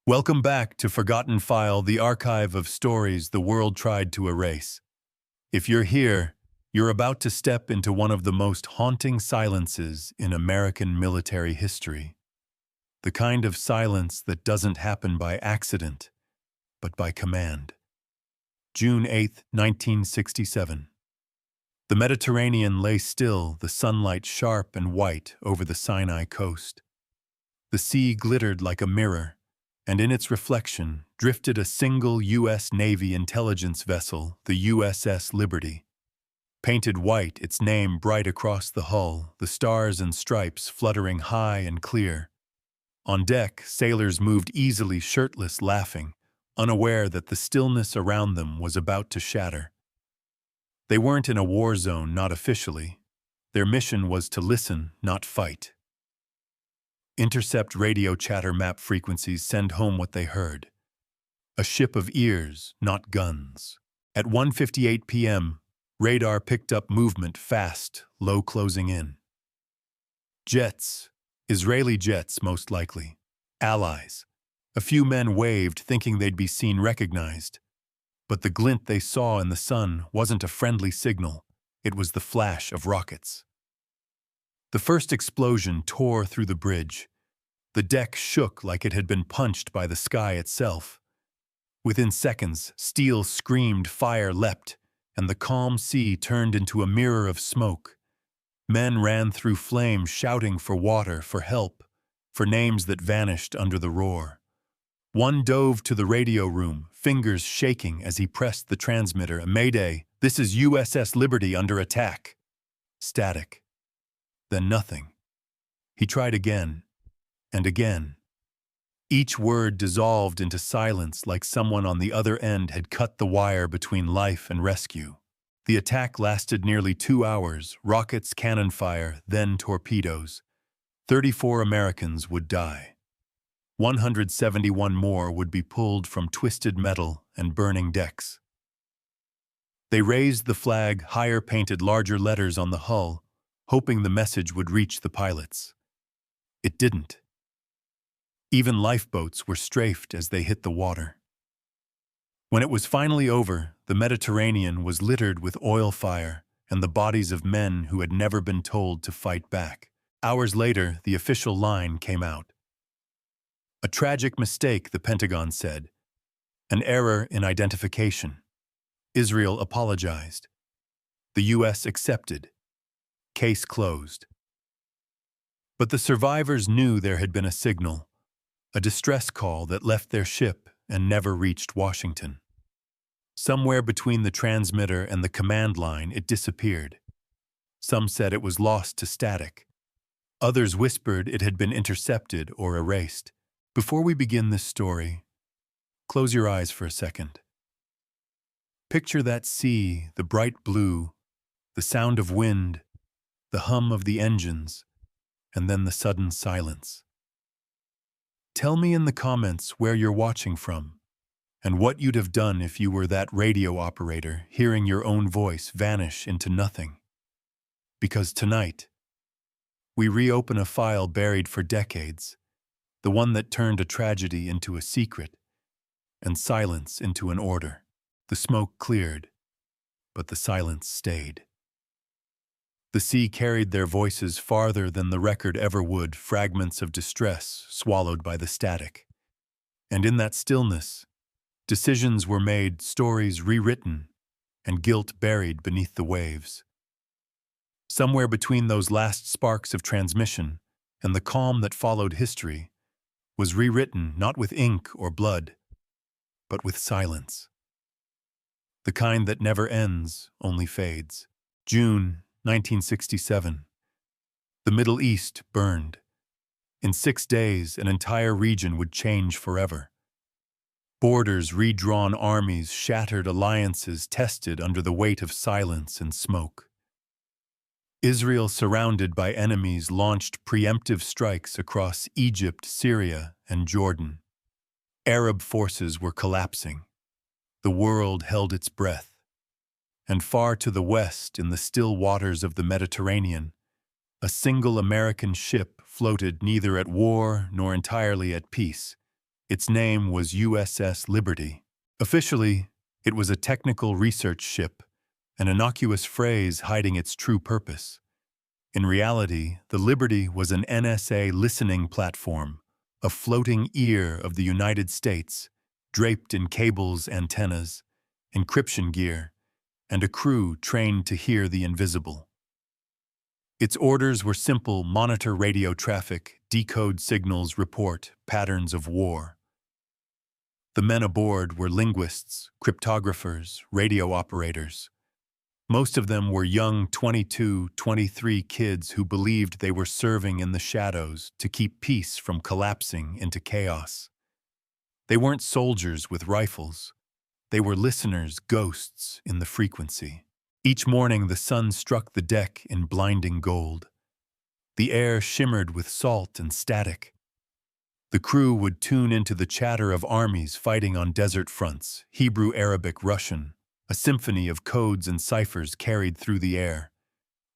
Welcome back to Forgotten File, the archive of stories the world tried to erase. If you're here, you're about to step into one of the most haunting silences in American military history. The kind of silence that doesn't happen by accident, but by command. June 8, 1967. The Mediterranean lay still, the sunlight sharp and white over the Sinai coast. The sea glittered like a mirror, and in its reflection drifted a single U.S. Navy intelligence vessel, the USS Liberty. Painted white, its name bright across the hull, the stars and stripes fluttering high and clear. On deck, sailors moved easily, shirtless, laughing, unaware that the stillness around them was about to shatter. They weren't in a war zone, not officially. Their mission was to listen, not fight. Intercept radio chatter map frequencies send home what they heard. A ship of ears, not guns. At 1:58 p.m., radar picked up movement fast, low closing in. Jets. Israeli jets, most likely. Allies. A few men waved, thinking they'd be seen, recognized. But the glint they saw in the sun wasn't a friendly signal. It was the flash of rockets. The first explosion tore through the bridge. The deck shook like it had been punched by the sky itself. Within seconds, steel screamed, fire leapt, and the calm sea turned into a mirror of smoke. Men ran through flames, shouting for water, for help, for names that vanished under the roar. One dove to the radio room, fingers shaking as he pressed the transmitter. "Mayday, this is USS Liberty under attack." Static. Then nothing. He tried again, and again. Each word dissolved into silence, like someone on the other end had cut the wire between life and rescue. The attack lasted nearly 2 hours, rockets, cannon fire, then torpedoes. 34 Americans would die. 171 more would be pulled from twisted metal and burning decks. They raised the flag higher, painted larger letters on the hull, hoping the message would reach the pilots. It didn't. Even lifeboats were strafed as they hit the water. When it was finally over, the Mediterranean was littered with oil fire and the bodies of men who had never been told to fight back. Hours later, the official line came out. "A tragic mistake," the Pentagon said. "An error in identification." Israel apologized. The U.S. accepted. Case closed. But the survivors knew there had been a signal, a distress call that left their ship and never reached Washington. Somewhere between the transmitter and the command line, it disappeared. Some said it was lost to static. Others whispered it had been intercepted or erased. Before we begin this story, close your eyes for a second. Picture that sea, the bright blue, the sound of wind, the hum of the engines, and then the sudden silence. Tell me in the comments where you're watching from, and what you'd have done if you were that radio operator hearing your own voice vanish into nothing. Because tonight, we reopen a file buried for decades, the one that turned a tragedy into a secret, and silence into an order. The smoke cleared, but the silence stayed. The sea carried their voices farther than the record ever would, fragments of distress swallowed by the static. And in that stillness, decisions were made, stories rewritten, and guilt buried beneath the waves. Somewhere between those last sparks of transmission and the calm that followed history was rewritten not with ink or blood, but with silence. The kind that never ends, only fades. June 1967. The Middle East burned. In 6 days, an entire region would change forever. Borders redrawn, armies, shattered alliances tested under the weight of silence and smoke. Israel, surrounded by enemies, launched preemptive strikes across Egypt, Syria, and Jordan. Arab forces were collapsing. The world held its breath. And far to the west, in the still waters of the Mediterranean, a single American ship floated neither at war nor entirely at peace, Its name was USS Liberty. Officially, it was a technical research ship, an innocuous phrase hiding its true purpose. In reality, the Liberty was an NSA listening platform, a floating ear of the United States, draped in cables, antennas, encryption gear, and a crew trained to hear the invisible. Its orders were simple: monitor radio traffic, decode signals, report patterns of war. The men aboard were linguists, cryptographers, radio operators. Most of them were young 22, 23 kids who believed they were serving in the shadows to keep peace from collapsing into chaos. They weren't soldiers with rifles. They were listeners, ghosts in the frequency. Each morning the sun struck the deck in blinding gold. The air shimmered with salt and static. The crew would tune into the chatter of armies fighting on desert fronts, Hebrew, Arabic, Russian, a symphony of codes and ciphers carried through the air.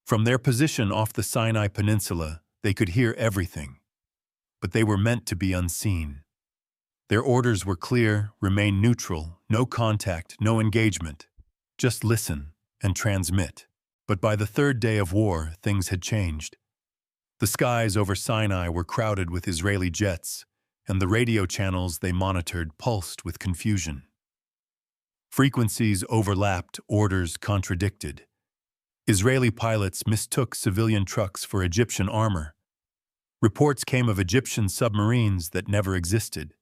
From their position off the Sinai Peninsula, they could hear everything. But they were meant to be unseen. Their orders were clear: remain neutral, no contact, no engagement. Just listen and transmit. But by the third day of war, things had changed. The skies over Sinai were crowded with Israeli jets, and the radio channels they monitored pulsed with confusion. Frequencies overlapped, orders contradicted. Israeli pilots mistook civilian trucks for Egyptian armor. Reports came of Egyptian submarines that never existed.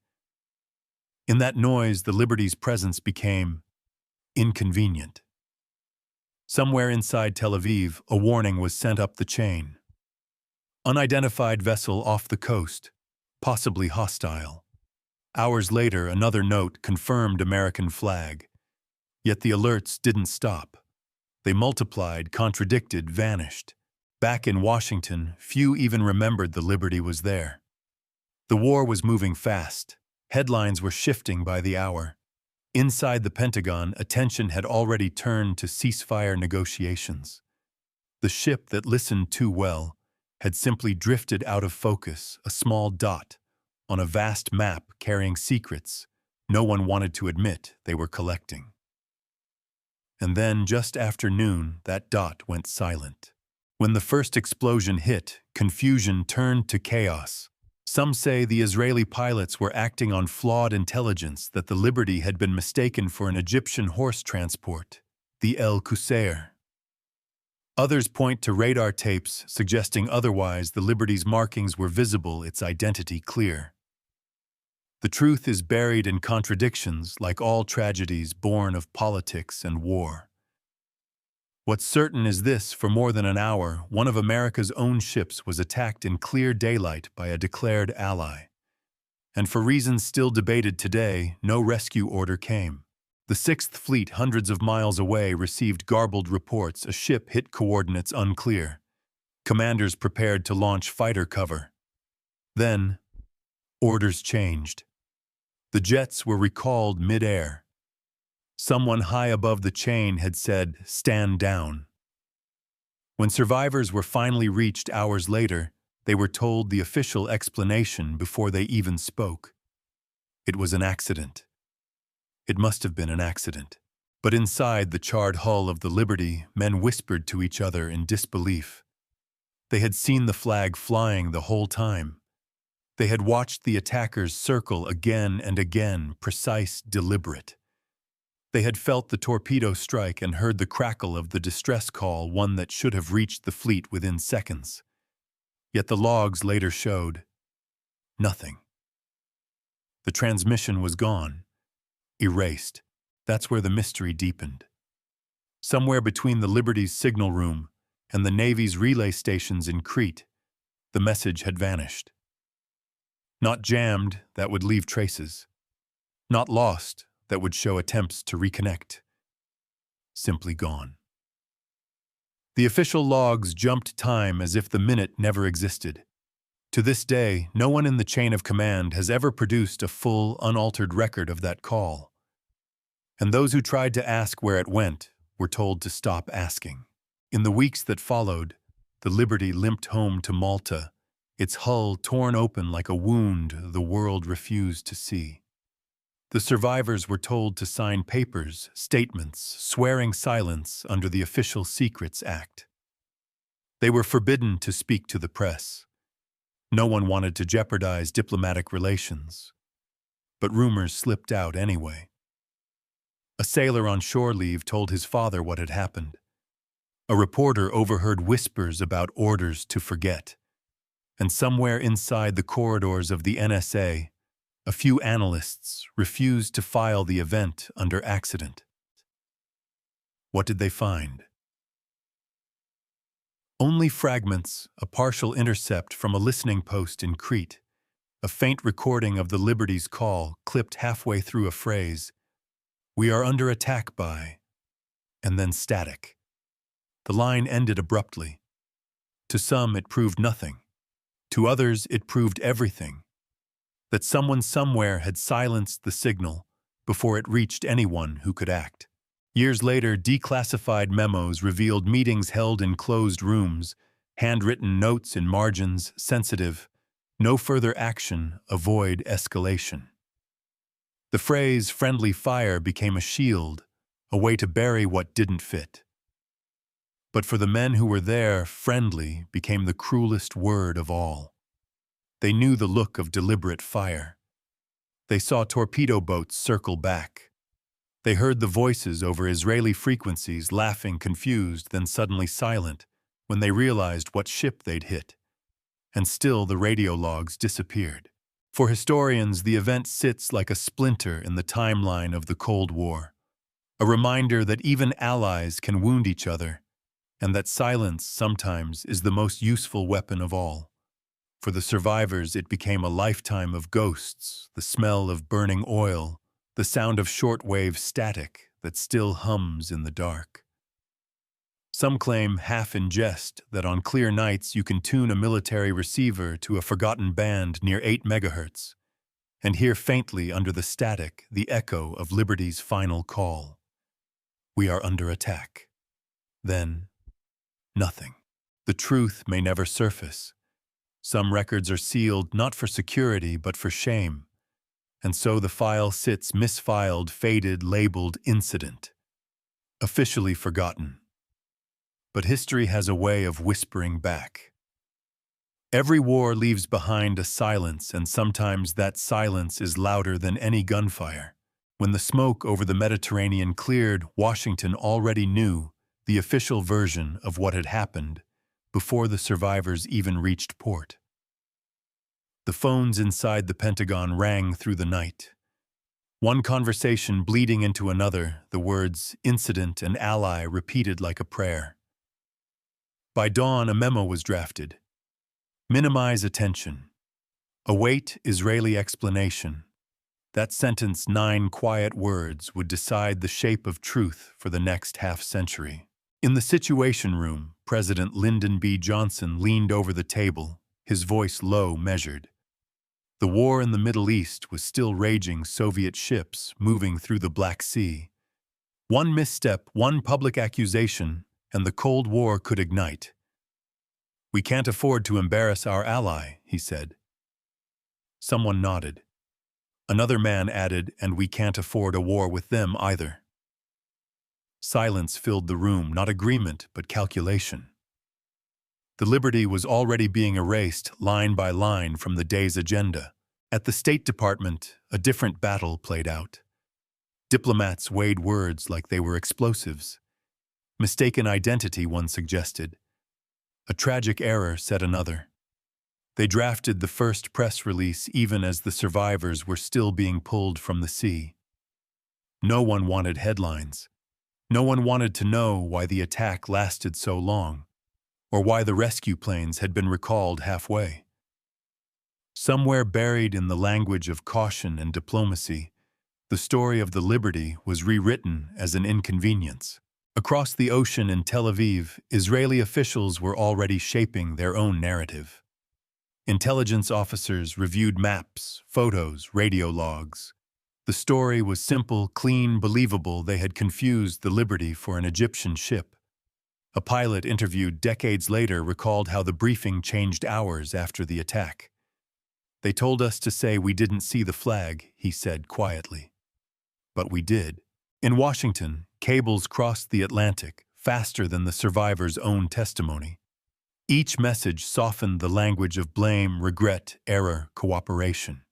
In that noise, the Liberty's presence became inconvenient. Somewhere inside Tel Aviv, a warning was sent up the chain. Unidentified vessel off the coast, possibly hostile. Hours later, another note confirmed American flag. Yet the alerts didn't stop. They multiplied, contradicted, vanished. Back in Washington, few even remembered the Liberty was there. The war was moving fast. Headlines were shifting by the hour. Inside the Pentagon, attention had already turned to ceasefire negotiations. The ship that listened too well had simply drifted out of focus, a small dot on a vast map carrying secrets no one wanted to admit they were collecting. And then, just after noon, that dot went silent. When the first explosion hit, confusion turned to chaos. Some say the Israeli pilots were acting on flawed intelligence, that the Liberty had been mistaken for an Egyptian horse transport, the El Qusair. Others point to radar tapes suggesting otherwise. The Liberty's markings were visible, its identity clear. The truth is buried in contradictions, like all tragedies born of politics and war. What's certain is this: for more than an hour, one of America's own ships was attacked in clear daylight by a declared ally. And for reasons still debated today, no rescue order came. The Sixth Fleet, hundreds of miles away, received garbled reports: a ship hit, coordinates unclear. Commanders prepared to launch fighter cover. Then, orders changed. The jets were recalled mid-air. Someone high above the chain had said, "Stand down." When survivors were finally reached hours later, they were told the official explanation before they even spoke. It was an accident. It must have been an accident. But inside the charred hull of the Liberty, men whispered to each other in disbelief. They had seen the flag flying the whole time. They had watched the attackers circle again and again, precise, deliberate. They had felt the torpedo strike and heard the crackle of the distress call, one that should have reached the fleet within seconds. Yet the logs later showed nothing. The transmission was gone, erased. That's where the mystery deepened. Somewhere between the Liberty's signal room and the Navy's relay stations in Crete, the message had vanished. Not jammed, that would leave traces. Not lost, that would show attempts to reconnect. Simply gone. The official logs jumped time as if the minute never existed. To this day, no one in the chain of command has ever produced a full, unaltered record of that call. And those who tried to ask where it went were told to stop asking. In the weeks that followed, the Liberty limped home to Malta, its hull torn open like a wound the world refused to see. The survivors were told to sign papers, statements, swearing silence under the Official Secrets Act. They were forbidden to speak to the press. No one wanted to jeopardize diplomatic relations. But rumors slipped out anyway. A sailor on shore leave told his father what had happened. A reporter overheard whispers about orders to forget. And somewhere inside the corridors of the NSA, a few analysts refused to file the event under accident. What did they find? Only fragments, a partial intercept from a listening post in Crete, a faint recording of the Liberty's call clipped halfway through a phrase, "We are under attack by," and then static. The line ended abruptly. To some, it proved nothing. To others, it proved everything. That someone somewhere had silenced the signal before it reached anyone who could act. Years later, declassified memos revealed meetings held in closed rooms, handwritten notes in margins, sensitive, "No further action, avoid escalation." The phrase "friendly fire" became a shield, a way to bury what didn't fit. But for the men who were there, friendly became the cruelest word of all. They knew the look of deliberate fire. They saw torpedo boats circle back. They heard the voices over Israeli frequencies laughing confused, then suddenly silent, when they realized what ship they'd hit. And still the radio logs disappeared. For historians, the event sits like a splinter in the timeline of the Cold War, a reminder that even allies can wound each other, and that silence sometimes is the most useful weapon of all. For the survivors, it became a lifetime of ghosts, the smell of burning oil, the sound of shortwave static that still hums in the dark. Some claim, half in jest, that on clear nights you can tune a military receiver to a forgotten band near 8 megahertz and hear faintly under the static the echo of Liberty's final call. We are under attack. Then, nothing. The truth may never surface. Some records are sealed not for security but for shame, and so the file sits misfiled, faded, labeled incident, officially forgotten. But history has a way of whispering back. Every war leaves behind a silence, and sometimes that silence is louder than any gunfire. When the smoke over the Mediterranean cleared, Washington already knew the official version of what had happened before the survivors even reached port. The phones inside the Pentagon rang through the night. One conversation bleeding into another, the words "incident" and "ally" repeated like a prayer. By dawn, a memo was drafted. Minimize attention. Await Israeli explanation. That sentence, 9 quiet words, would decide the shape of truth for the next half-century. In the Situation Room, President Lyndon B. Johnson leaned over the table, his voice low, measured. The war in the Middle East was still raging, Soviet ships moving through the Black Sea. One misstep, one public accusation, and the Cold War could ignite. "We can't afford to embarrass our ally," he said. Someone nodded. Another man added, "And we can't afford a war with them either." Silence filled the room, not agreement, but calculation. The Liberty was already being erased line by line from the day's agenda. At the State Department, a different battle played out. Diplomats weighed words like they were explosives. Mistaken identity, one suggested. A tragic error, said another. They drafted the first press release even as the survivors were still being pulled from the sea. No one wanted headlines. No one wanted to know why the attack lasted so long, or why the rescue planes had been recalled halfway. Somewhere buried in the language of caution and diplomacy, the story of the Liberty was rewritten as an inconvenience. Across the ocean in Tel Aviv, Israeli officials were already shaping their own narrative. Intelligence officers reviewed maps, photos, radio logs. The story was simple, clean, believable. They had confused the Liberty for an Egyptian ship. A pilot interviewed decades later recalled how the briefing changed hours after the attack. "They told us to say we didn't see the flag," he said quietly. "But we did." In Washington, cables crossed the Atlantic faster than the survivors' own testimony. Each message softened the language of blame, regret, error, cooperation.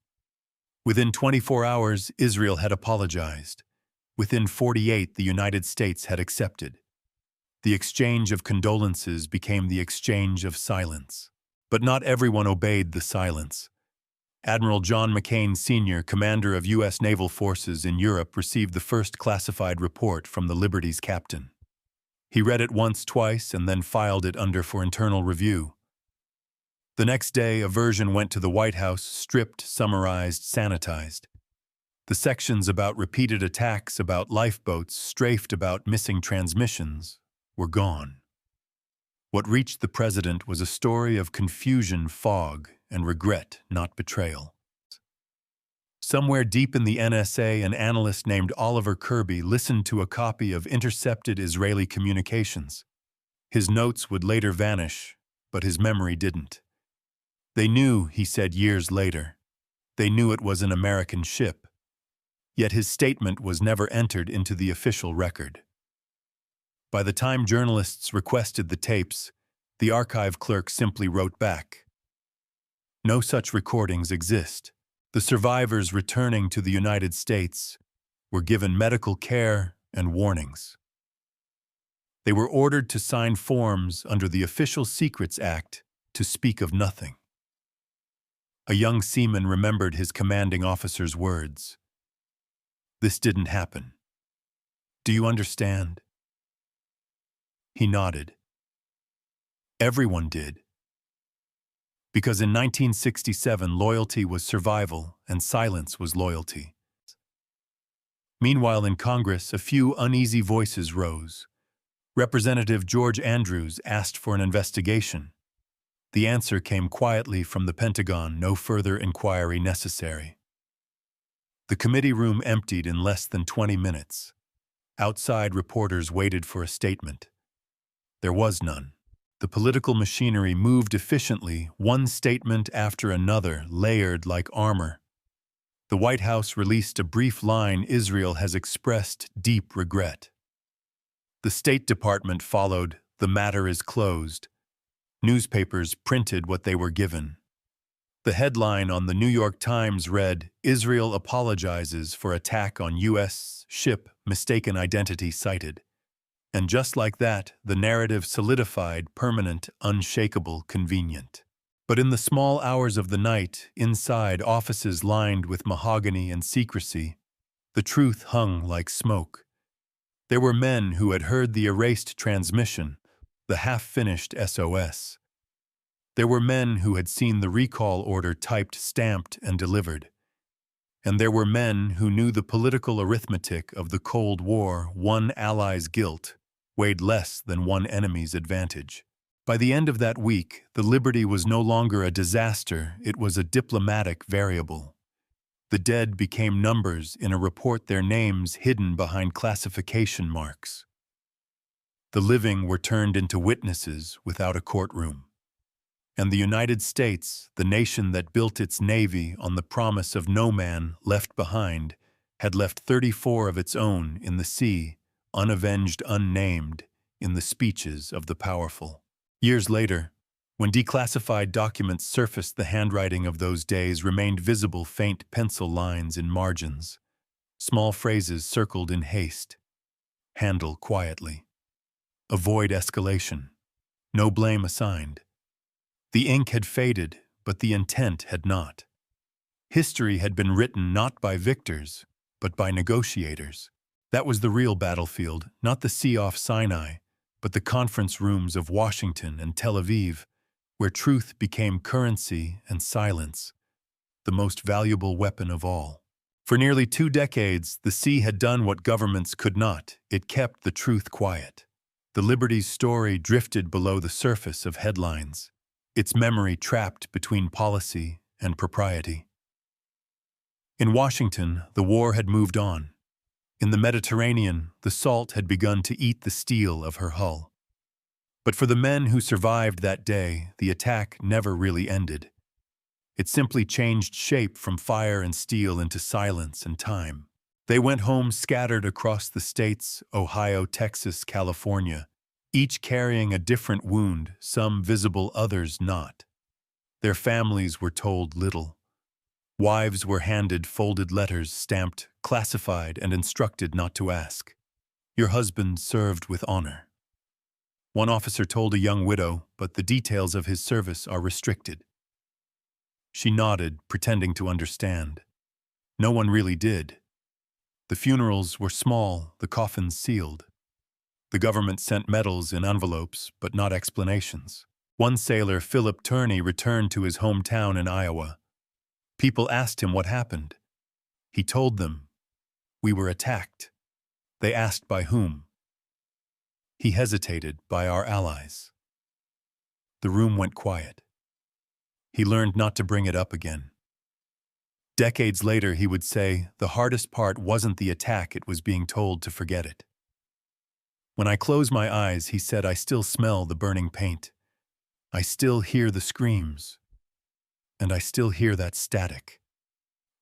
Within 24 hours, Israel had apologized. Within 48, the United States had accepted. The exchange of condolences became the exchange of silence. But not everyone obeyed the silence. Admiral John McCain Sr., commander of U.S. naval forces in Europe, received the first classified report from the Liberty's captain. He read it once, twice, and then filed it under for internal review. The next day, a version went to the White House, stripped, summarized, sanitized. The sections about repeated attacks, about lifeboats, strafed about missing transmissions, were gone. What reached the president was a story of confusion, fog, and regret, not betrayal. Somewhere deep in the NSA, an analyst named Oliver Kirby listened to a copy of intercepted Israeli communications. His notes would later vanish, but his memory didn't. "They knew," he said years later. "They knew it was an American ship." Yet his statement was never entered into the official record. By the time journalists requested the tapes, the archive clerk simply wrote back, "No such recordings exist. The survivors returning to the United States were given medical care and warnings. They were ordered to sign forms under the Official Secrets Act to speak of nothing." A young seaman remembered his commanding officer's words. "This didn't happen. Do you understand?" He nodded. Everyone did. Because in 1967, loyalty was survival and silence was loyalty. Meanwhile, in Congress, a few uneasy voices rose. Representative George Andrews asked for an investigation. The answer came quietly from the Pentagon: no further inquiry necessary. The committee room emptied in less than 20 minutes. Outside, reporters waited for a statement. There was none. The political machinery moved efficiently, one statement after another, layered like armor. The White House released a brief line: "Israel has expressed deep regret." The State Department followed: "The matter is closed." Newspapers printed what they were given. The headline on the New York Times read, "Israel apologizes for attack on U.S. ship, mistaken identity cited." And just like that, the narrative solidified, permanent, unshakable, convenient. But in the small hours of the night, inside offices lined with mahogany and secrecy, the truth hung like smoke. There were men who had heard the erased transmission, the half-finished SOS. There were men who had seen the recall order typed, stamped, and delivered. And there were men who knew the political arithmetic of the Cold War: one ally's guilt weighed less than one enemy's advantage. By the end of that week, the Liberty was no longer a disaster, it was a diplomatic variable. The dead became numbers in a report, their names hidden behind classification marks. The living were turned into witnesses without a courtroom. And the United States, the nation that built its navy on the promise of no man left behind, had left 34 of its own in the sea, unavenged, unnamed, in the speeches of the powerful. Years later, when declassified documents surfaced, the handwriting of those days remained visible: faint pencil lines in margins, small phrases circled in haste. Handle quietly. Avoid escalation. No blame assigned. The ink had faded, but the intent had not. History had been written not by victors, but by negotiators. That was the real battlefield, not the sea off Sinai, but the conference rooms of Washington and Tel Aviv, where truth became currency and silence, the most valuable weapon of all. For nearly 2 decades, the sea had done what governments could not: it kept the truth quiet. The Liberty's story drifted below the surface of headlines, its memory trapped between policy and propriety. In Washington, the war had moved on. In the Mediterranean, the salt had begun to eat the steel of her hull. But for the men who survived that day, the attack never really ended. It simply changed shape from fire and steel into silence and time. They went home scattered across the states, Ohio, Texas, California, each carrying a different wound, some visible, others not. Their families were told little. Wives were handed folded letters stamped, classified, and instructed not to ask. Your husband served with honor. One officer told a young widow, but the details of his service are restricted. She nodded, pretending to understand. No one really did. The funerals were small, the coffins sealed. The government sent medals in envelopes, but not explanations. One sailor, Philip Turney, returned to his hometown in Iowa. People asked him what happened. He told them, "We were attacked." They asked by whom. He hesitated, by our allies. The room went quiet. He learned not to bring it up again. Decades later, he would say, the hardest part wasn't the attack, it was being told to forget it. When I close my eyes, he said, I still smell the burning paint. I still hear the screams. And I still hear that static.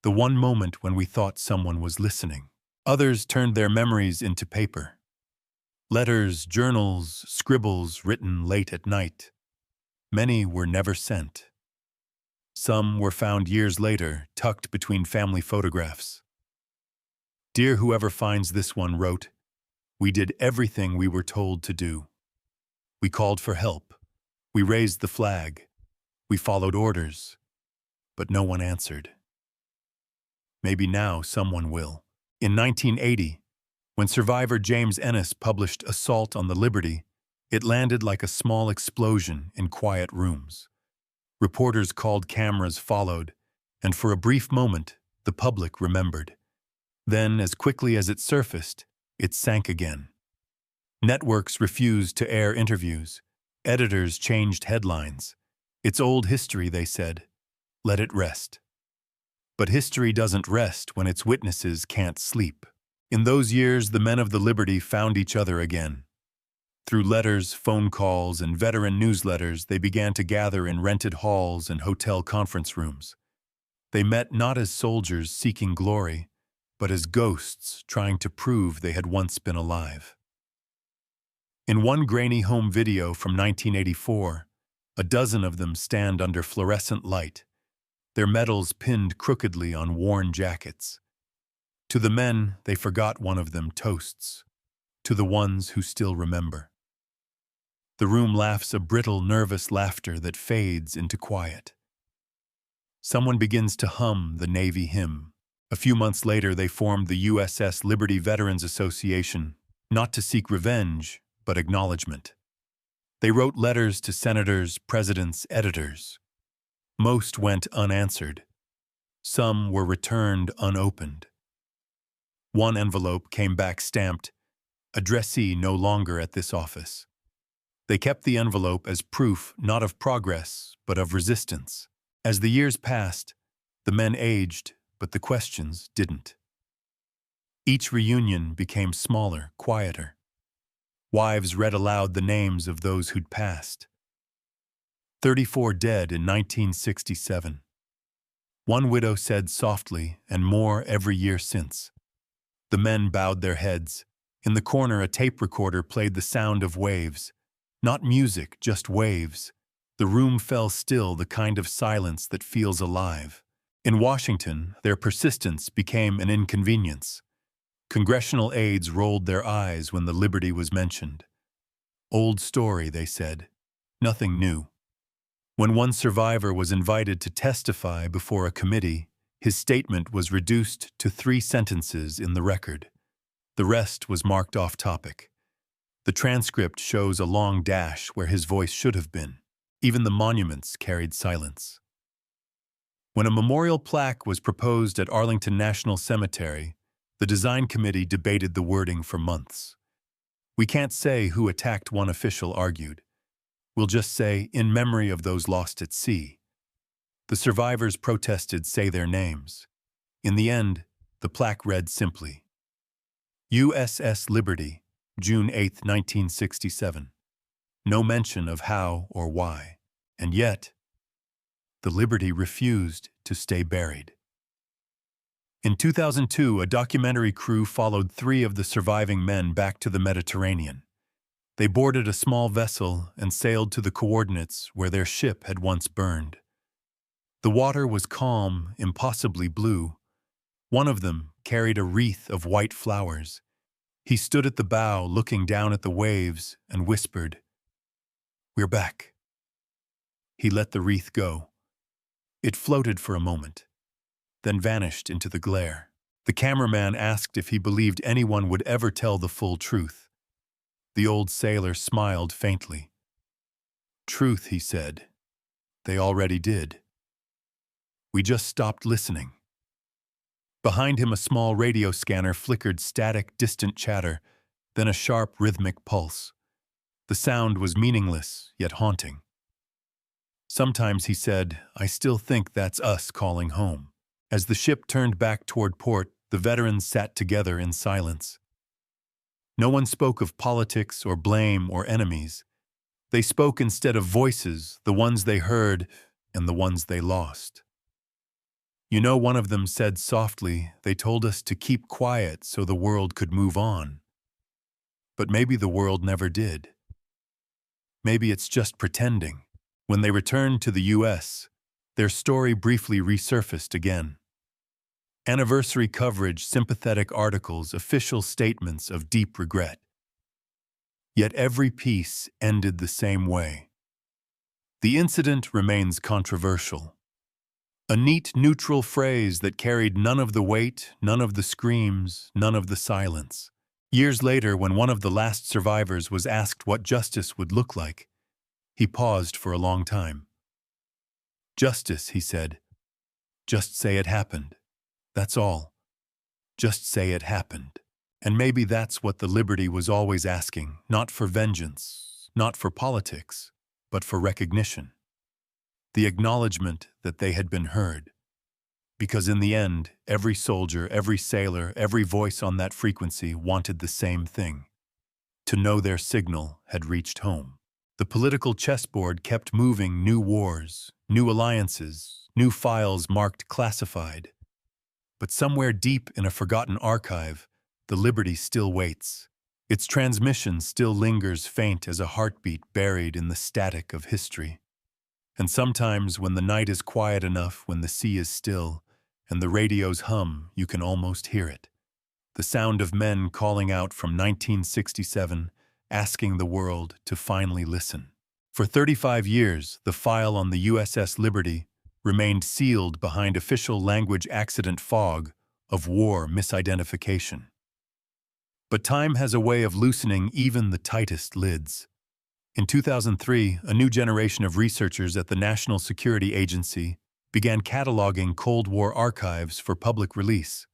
The one moment when we thought someone was listening. Others turned their memories into paper. Letters, journals, scribbles written late at night. Many were never sent. Some were found years later, tucked between family photographs. Dear whoever finds this one wrote, we did everything we were told to do. We called for help. We raised the flag. We followed orders. But no one answered. Maybe now someone will. In 1980, when survivor James Ennis published Assault on the Liberty, it landed like a small explosion in quiet rooms. Reporters called, cameras followed, and for a brief moment, the public remembered. Then, as quickly as it surfaced, it sank again. Networks refused to air interviews. Editors changed headlines. It's old history, they said. Let it rest. But history doesn't rest when its witnesses can't sleep. In those years, the men of the Liberty found each other again. Through letters, phone calls, and veteran newsletters, they began to gather in rented halls and hotel conference rooms. They met not as soldiers seeking glory, but as ghosts trying to prove they had once been alive. In one grainy home video from 1984, a dozen of them stand under fluorescent light, their medals pinned crookedly on worn jackets. To the men, they forgot one of them toasts. To the ones who still remember. The room laughs a brittle, nervous laughter that fades into quiet. Someone begins to hum the Navy hymn. A few months later, they formed the USS Liberty Veterans Association, not to seek revenge, but acknowledgement. They wrote letters to senators, presidents, editors. Most went unanswered. Some were returned unopened. One envelope came back stamped, "Addressee no longer at this office." They kept the envelope as proof not of progress, but of resistance. As the years passed, the men aged, but the questions didn't. Each reunion became smaller, quieter. Wives read aloud the names of those who'd passed. 34 dead in 1967. One widow said softly, and more every year since. The men bowed their heads. In the corner, a tape recorder played the sound of waves. Not music, just waves. The room fell still, the kind of silence that feels alive. In Washington, their persistence became an inconvenience. Congressional aides rolled their eyes when the Liberty was mentioned. Old story, they said. Nothing new. When one survivor was invited to testify before a committee, his statement was reduced to 3 sentences in the record. The rest was marked off topic. The transcript shows a long dash where his voice should have been. Even the monuments carried silence. When a memorial plaque was proposed at Arlington National Cemetery, the design committee debated the wording for months. We can't say who attacked, one official argued. We'll just say, in memory of those lost at sea. The survivors protested, say their names. In the end, the plaque read simply, USS Liberty, June 8, 1967. no mention of how or why. And yet, the Liberty refused to stay buried. In 2002, a documentary crew followed 3 of the surviving men back to the Mediterranean. They boarded a small vessel and sailed to the coordinates where their ship had once burned. The water was calm, impossibly blue. One of them carried a wreath of white flowers. He stood at the bow, looking down at the waves, and whispered, "We're back." He let the wreath go. It floated for a moment, then vanished into the glare. The cameraman asked if he believed anyone would ever tell the full truth. The old sailor smiled faintly. "Truth," he said, "they already did. We just stopped listening." Behind him, a small radio scanner flickered static, distant chatter, then a sharp, rhythmic pulse. The sound was meaningless, yet haunting. "Sometimes," he said, "I still think that's us calling home." As the ship turned back toward port, the veterans sat together in silence. No one spoke of politics or blame or enemies. They spoke instead of voices, the ones they heard and the ones they lost. "You know," one of them said softly, "they told us to keep quiet so the world could move on. But maybe the world never did. Maybe it's just pretending." When they returned to the U.S., their story briefly resurfaced again. Anniversary coverage, sympathetic articles, official statements of deep regret. Yet every piece ended the same way. The incident remains controversial. A neat, neutral phrase that carried none of the weight, none of the screams, none of the silence. Years later, when one of the last survivors was asked what justice would look like, he paused for a long time. "Justice," he said. "Just say it happened. That's all. Just say it happened." And maybe that's what the Liberty was always asking, not for vengeance, not for politics, but for recognition. The acknowledgement that they had been heard. Because in the end, every soldier, every sailor, every voice on that frequency wanted the same thing: to know their signal had reached home. The political chessboard kept moving: new wars, new alliances, new files marked classified. But somewhere deep in a forgotten archive, the Liberty still waits. Its transmission still lingers faint as a heartbeat buried in the static of history. And sometimes when the night is quiet enough, when the sea is still, and the radios hum, you can almost hear it. The sound of men calling out from 1967, asking the world to finally listen. For 35 years, the file on the USS Liberty remained sealed behind official language accident fog of war misidentification. But time has a way of loosening even the tightest lids. In 2003, a new generation of researchers at the National Security Agency began cataloging Cold War archives for public release.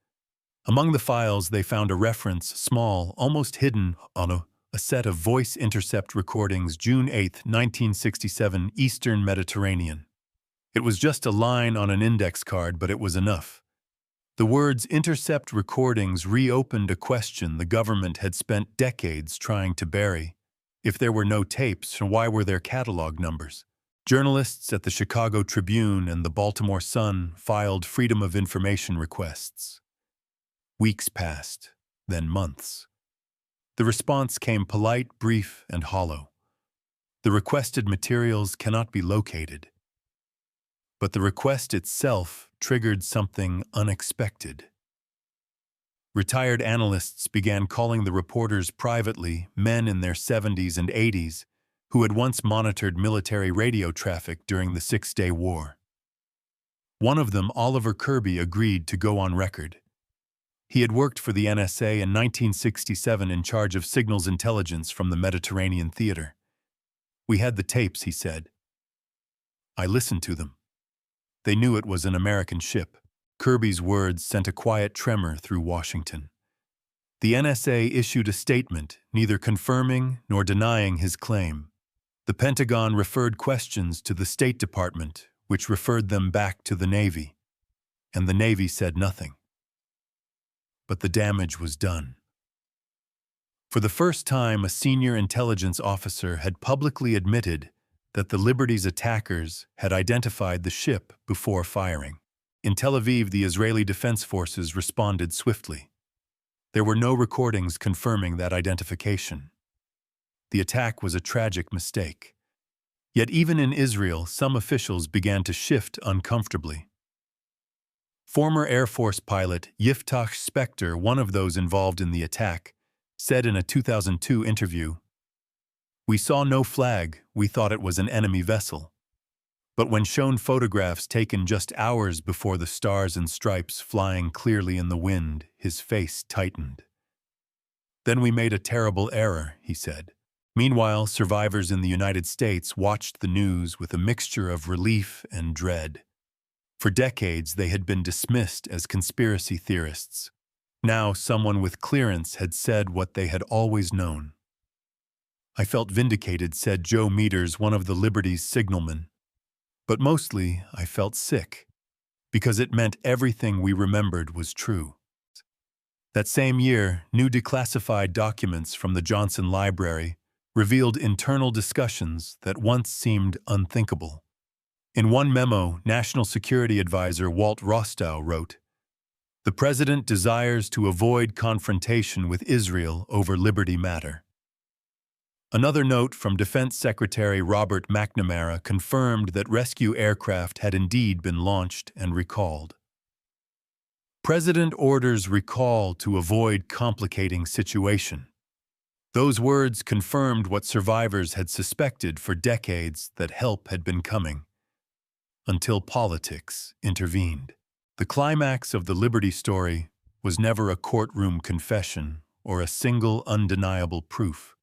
Among the files, they found a reference, small, almost hidden, on a set of voice intercept recordings, June 8, 1967, Eastern Mediterranean. It was just a line on an index card, but it was enough. The words "intercept recordings" reopened a question the government had spent decades trying to bury. If there were no tapes, why were there catalog numbers? Journalists at the Chicago Tribune and the Baltimore Sun filed Freedom of Information requests. Weeks passed, then months. The response came polite, brief, and hollow. The requested materials cannot be located. But the request itself triggered something unexpected. Retired analysts began calling the reporters privately, men in their 70s and 80s, who had once monitored military radio traffic during the Six-Day War. One of them, Oliver Kirby, agreed to go on record. He had worked for the NSA in 1967 in charge of signals intelligence from the Mediterranean theater. "We had the tapes," he said. "I listened to them. They knew it was an American ship." Kirby's words sent a quiet tremor through Washington. The NSA issued a statement, neither confirming nor denying his claim. The Pentagon referred questions to the State Department, which referred them back to the Navy. And the Navy said nothing. But the damage was done. For the first time, a senior intelligence officer had publicly admitted that the Liberty's attackers had identified the ship before firing. In Tel Aviv, the Israeli Defense Forces responded swiftly. There were no recordings confirming that identification. The attack was a tragic mistake. Yet even in Israel, some officials began to shift uncomfortably. Former Air Force pilot Yiftach Spector, one of those involved in the attack, said in a 2002 interview, "We saw no flag, we thought it was an enemy vessel. But when shown photographs taken just hours before the stars and stripes flying clearly in the wind, his face tightened. Then we made a terrible error," he said. Meanwhile, survivors in the United States watched the news with a mixture of relief and dread. For decades, they had been dismissed as conspiracy theorists. Now, someone with clearance had said what they had always known. "I felt vindicated," said Joe Meters, one of the Liberty's signalmen. "But mostly, I felt sick, because it meant everything we remembered was true." That same year, new declassified documents from the Johnson Library revealed internal discussions that once seemed unthinkable. In one memo, National Security Advisor Walt Rostow wrote, "The President desires to avoid confrontation with Israel over Liberty matter." Another note from Defense Secretary Robert McNamara confirmed that rescue aircraft had indeed been launched and recalled. President orders recall to avoid complicating situation. Those words confirmed what survivors had suspected for decades, that help had been coming. Until politics intervened. The climax of the Liberty story was never a courtroom confession or a single undeniable proof.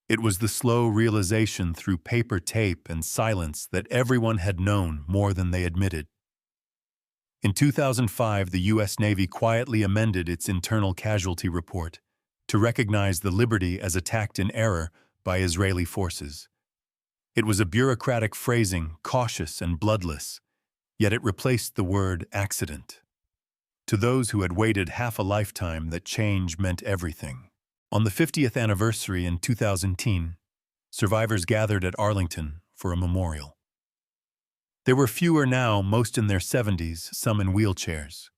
It was the slow realization through paper tape and silence that everyone had known more than they admitted. In 2005, the U.S. Navy quietly amended its internal casualty report to recognize the Liberty as attacked in error by Israeli forces. It was a bureaucratic phrasing, cautious and bloodless, yet it replaced the word accident. To those who had waited half a lifetime, that change meant everything. On the 50th anniversary in 2010, survivors gathered at Arlington for a memorial. There were fewer now, most in their 70s, some in wheelchairs.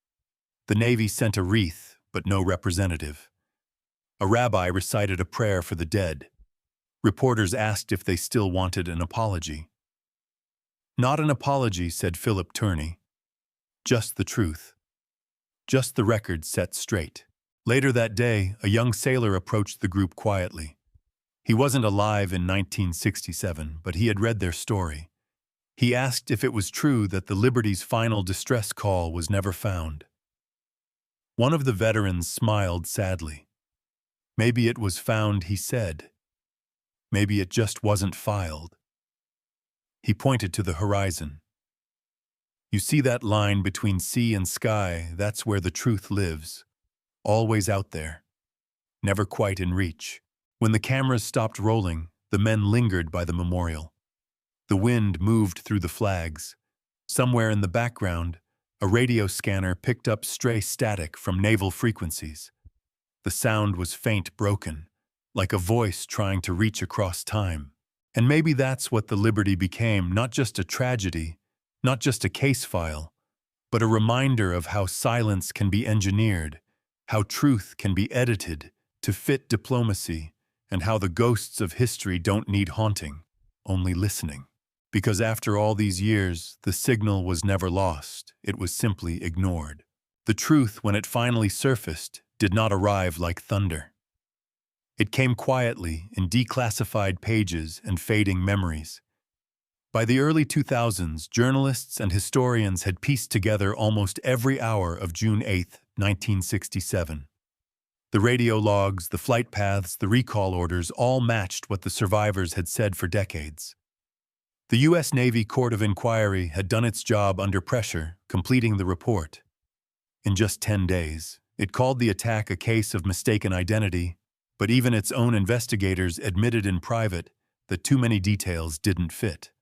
The Navy sent a wreath, but no representative. A rabbi recited a prayer for the dead. Reporters asked if they still wanted an apology. "Not an apology," said Philip Turney. "Just the truth. Just the record set straight." Later that day, a young sailor approached the group quietly. He wasn't alive in 1967, but he had read their story. He asked if it was true that the Liberty's final distress call was never found. One of the veterans smiled sadly. "Maybe it was found," he said. "Maybe it just wasn't filed." He pointed to the horizon. "You see that line between sea and sky? That's where the truth lives. Always out there. Never quite in reach." When the cameras stopped rolling, the men lingered by the memorial. The wind moved through the flags. Somewhere in the background, a radio scanner picked up stray static from naval frequencies. The sound was faint, broken, like a voice trying to reach across time. And maybe that's what the Liberty became, not just a tragedy, not just a case file, but a reminder of how silence can be engineered, how truth can be edited to fit diplomacy, and how the ghosts of history don't need haunting, only listening. Because after all these years, the signal was never lost, it was simply ignored. The truth, when it finally surfaced, did not arrive like thunder. It came quietly in declassified pages and fading memories. By the early 2000s, journalists and historians had pieced together almost every hour of June 8, 1967. The radio logs, the flight paths, the recall orders all matched what the survivors had said for decades. The U.S. Navy Court of Inquiry had done its job under pressure, completing the report. In just 10 days, it called the attack a case of mistaken identity, but even its own investigators admitted in private that too many details didn't fit.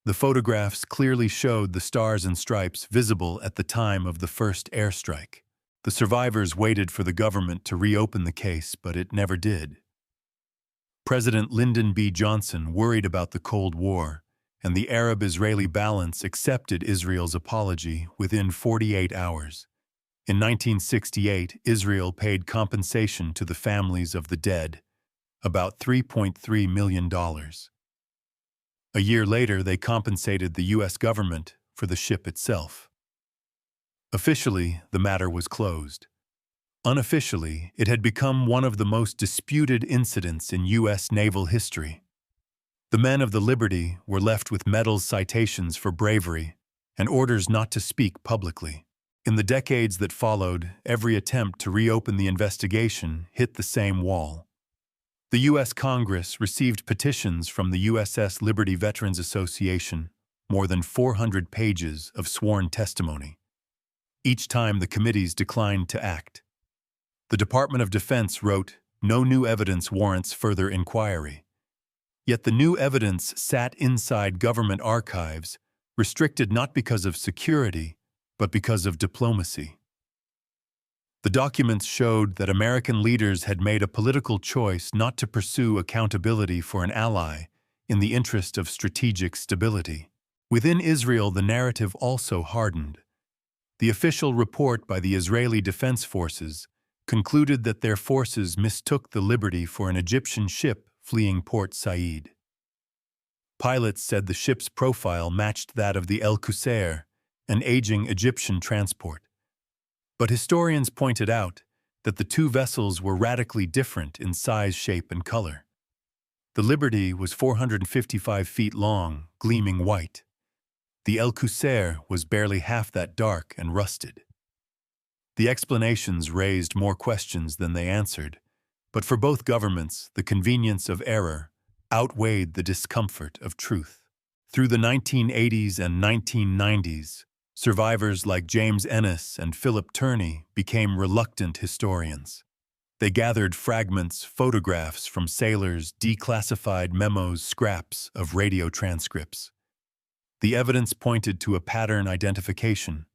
The photographs clearly showed the stars and stripes visible at the time of the first airstrike. The survivors waited for the government to reopen the case, but it never did. President Lyndon B. Johnson worried about the Cold War, and the Arab-Israeli balance accepted Israel's apology within 48 hours. In 1968, Israel paid compensation to the families of the dead, about $3.3 million. A year later, they compensated the U.S. government for the ship itself. Officially, the matter was closed. Unofficially, it had become one of the most disputed incidents in U.S. naval history. The men of the Liberty were left with medals, citations for bravery, and orders not to speak publicly. In the decades that followed, every attempt to reopen the investigation hit the same wall. The U.S. Congress received petitions from the USS Liberty Veterans Association, more than 400 pages of sworn testimony. Each time the committees declined to act. The Department of Defense wrote, "No new evidence warrants further inquiry." Yet the new evidence sat inside government archives, restricted not because of security, but because of diplomacy. The documents showed that American leaders had made a political choice not to pursue accountability for an ally in the interest of strategic stability. Within Israel, the narrative also hardened. The official report by the Israeli Defense Forces concluded that their forces mistook the Liberty for an Egyptian ship fleeing Port Said. Pilots said the ship's profile matched that of the El Qusair, an aging Egyptian transport. But historians pointed out that the two vessels were radically different in size, shape, and color. The Liberty was 455 feet long, gleaming white. The El Qusair was barely half that dark and rusted. The explanations raised more questions than they answered, but for both governments, the convenience of error outweighed the discomfort of truth. Through the 1980s and 1990s, survivors like James Ennis and Philip Turney became reluctant historians. They gathered fragments, photographs from sailors, declassified memos, scraps of radio transcripts. The evidence pointed to a pattern identification: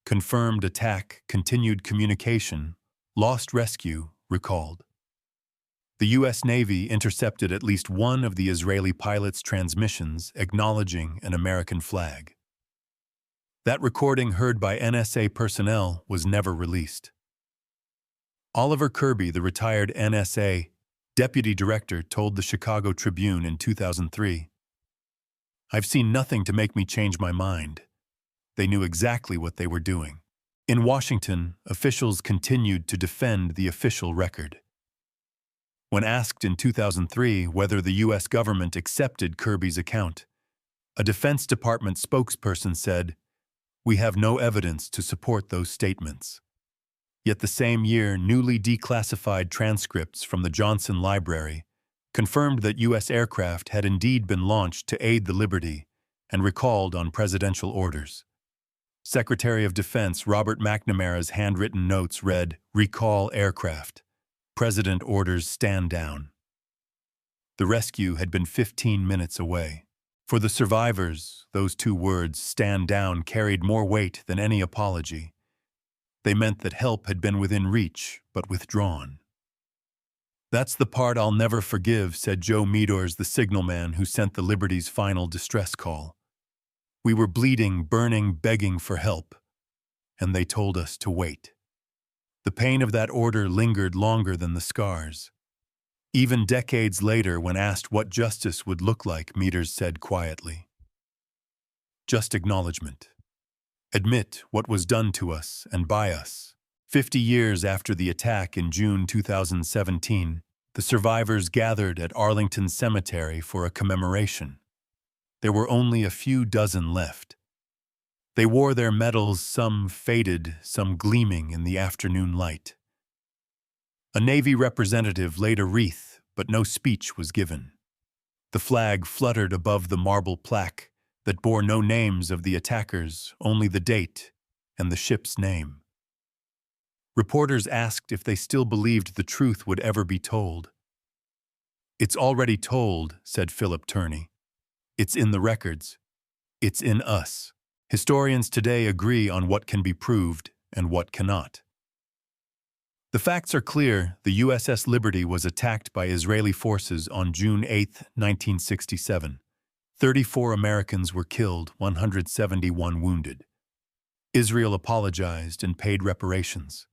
confirmed attack, continued communication, lost rescue, recalled. The U.S. Navy intercepted at least one of the Israeli pilots' transmissions acknowledging an American flag. That recording, heard by NSA personnel, was never released. Oliver Kirby, the retired NSA deputy director, told the Chicago Tribune in 2003, "I've seen nothing to make me change my mind." They knew exactly what they were doing. In Washington, officials continued to defend the official record. When asked in 2003 whether the U.S. government accepted Kirby's account, a Defense Department spokesperson said, "We have no evidence to support those statements." Yet the same year, newly declassified transcripts from the Johnson Library confirmed that U.S. aircraft had indeed been launched to aid the Liberty and recalled on presidential orders. Secretary of Defense Robert McNamara's handwritten notes read, "Recall aircraft. President orders stand down." The rescue had been 15 minutes away. For the survivors, those two words, "stand down," carried more weight than any apology. They meant that help had been within reach, but withdrawn. "That's the part I'll never forgive," said Joe Meadors, the signalman who sent the Liberty's final distress call. "We were bleeding, burning, begging for help, and they told us to wait." The pain of that order lingered longer than the scars. Even decades later, when asked what justice would look like, Meadors said quietly, "Just acknowledgement. Admit what was done to us and by us." 50 years after the attack in June 2017, the survivors gathered at Arlington Cemetery for a commemoration. There were only a few dozen left. They wore their medals, some faded, some gleaming in the afternoon light. A Navy representative laid a wreath, but no speech was given. The flag fluttered above the marble plaque that bore no names of the attackers, only the date and the ship's name. Reporters asked if they still believed the truth would ever be told. "It's already told," said Philip Turney. "It's in the records. It's in us." Historians today agree on what can be proved and what cannot. The facts are clear. The USS Liberty was attacked by Israeli forces on June 8, 1967. 34 Americans were killed, 171 wounded. Israel apologized and paid reparations.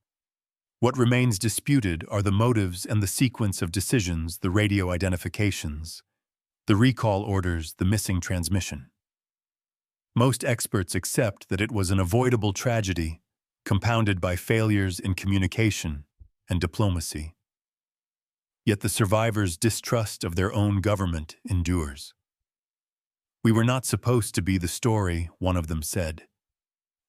What remains disputed are the motives and the sequence of decisions, the radio identifications, the recall orders, the missing transmission. Most experts accept that it was an avoidable tragedy, compounded by failures in communication and diplomacy. Yet the survivors' distrust of their own government endures. "We were not supposed to be the story," one of them said.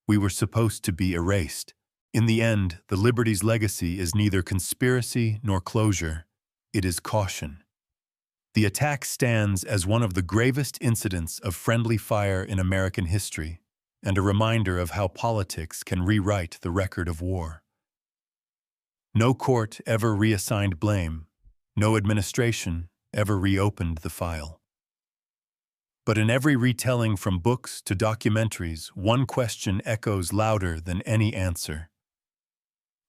"We were supposed to be erased." In the end, the Liberty's legacy is neither conspiracy nor closure, it is caution. The attack stands as one of the gravest incidents of friendly fire in American history, and a reminder of how politics can rewrite the record of war. No court ever reassigned blame, no administration ever reopened the file. But in every retelling from books to documentaries, one question echoes louder than any answer.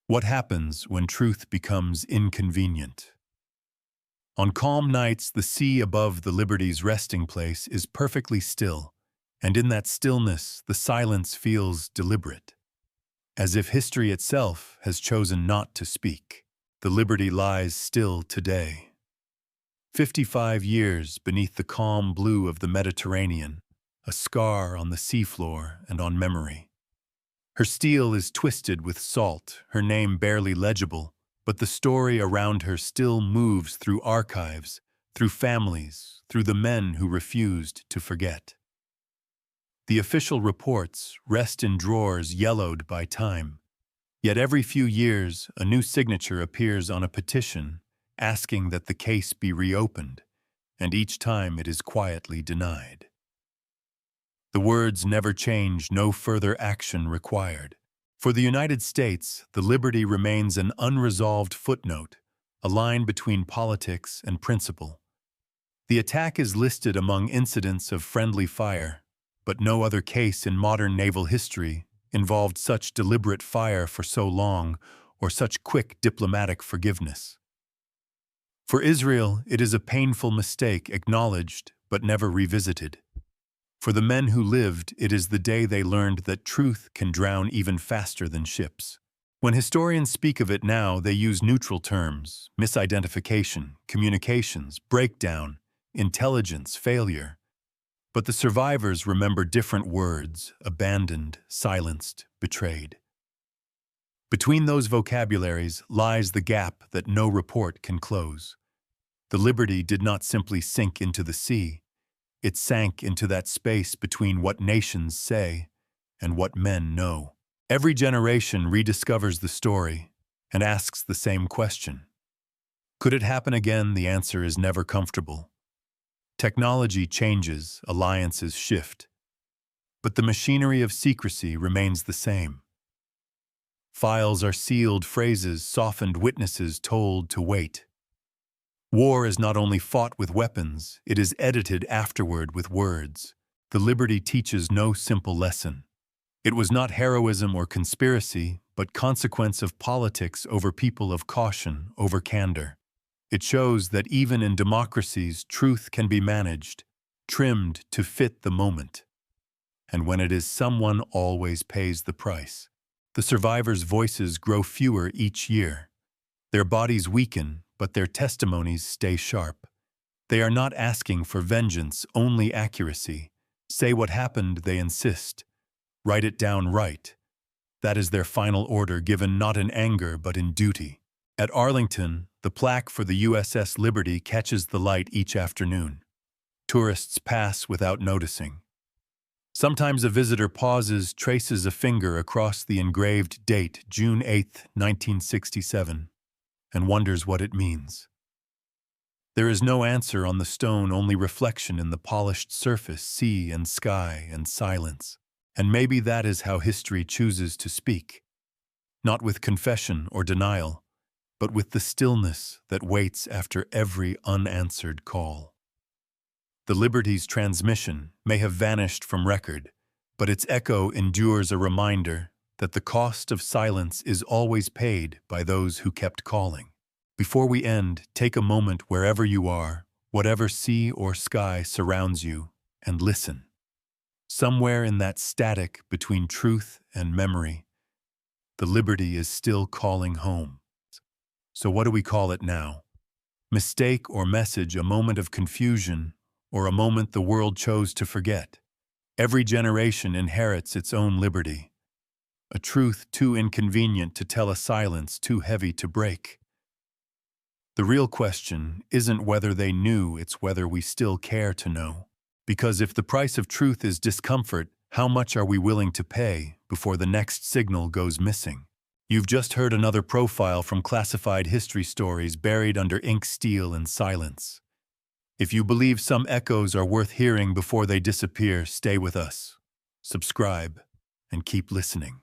What happens when truth becomes inconvenient? On calm nights, the sea above the Liberty's resting place is perfectly still, and in that stillness, the silence feels deliberate. As if history itself has chosen not to speak, the Liberty lies still today. 55 years beneath the calm blue of the Mediterranean, a scar on the seafloor and on memory. Her steel is twisted with salt, her name barely legible, but the story around her still moves through archives, through families, through the men who refused to forget. The official reports rest in drawers yellowed by time, yet every few years a new signature appears on a petition asking that the case be reopened, and each time it is quietly denied. The words never change, no further action required. For the United States, the Liberty remains an unresolved footnote, a line between politics and principle. The attack is listed among incidents of friendly fire, but no other case in modern naval history involved such deliberate fire for so long or such quick diplomatic forgiveness. For Israel, it is a painful mistake acknowledged but never revisited. For the men who lived, it is the day they learned that truth can drown even faster than ships. When historians speak of it now, they use neutral terms: misidentification, communications, breakdown, intelligence, failure. But the survivors remember different words: abandoned, silenced, betrayed. Between those vocabularies lies the gap that no report can close. The Liberty did not simply sink into the sea. It sank into that space between what nations say and what men know. Every generation rediscovers the story and asks the same question. Could it happen again? The answer is never comfortable. Technology changes, alliances shift, but the machinery of secrecy remains the same. Files are sealed, phrases softened, witnesses told to wait. War is not only fought with weapons, it is edited afterward with words. The Liberty teaches no simple lesson. It was not heroism or conspiracy, but consequence of politics over people, of caution over candor. It shows that even in democracies, truth can be managed, trimmed to fit the moment. And when it is, someone always pays the price. The survivors' voices grow fewer each year. Their bodies weaken, but their testimonies stay sharp. They are not asking for vengeance, only accuracy. Say what happened, they insist. Write it down right. That is their final order, given not in anger but in duty. At Arlington, the plaque for the USS Liberty catches the light each afternoon. Tourists pass without noticing. Sometimes a visitor pauses, traces a finger across the engraved date, June 8, 1967. And wonders what it means. There is no answer on the stone, only reflection in the polished surface, sea and sky and silence. And maybe that is how history chooses to speak. Not with confession or denial, but with the stillness that waits after every unanswered call. The Liberty's transmission may have vanished from record, but its echo endures, a reminder that the cost of silence is always paid by those who kept calling. Before we end, take a moment wherever you are, whatever sea or sky surrounds you, and listen. Somewhere in that static between truth and memory, the liberty is still calling home. So what do we call it now? Mistake or message, a moment of confusion, or a moment the world chose to forget? Every generation inherits its own liberty, a truth too inconvenient to tell, a silence too heavy to break. The real question isn't whether they knew, it's whether we still care to know. Because if the price of truth is discomfort, how much are we willing to pay before the next signal goes missing? You've just heard another profile from classified history stories buried under ink, steel, and silence. If you believe some echoes are worth hearing before they disappear, stay with us. Subscribe and keep listening.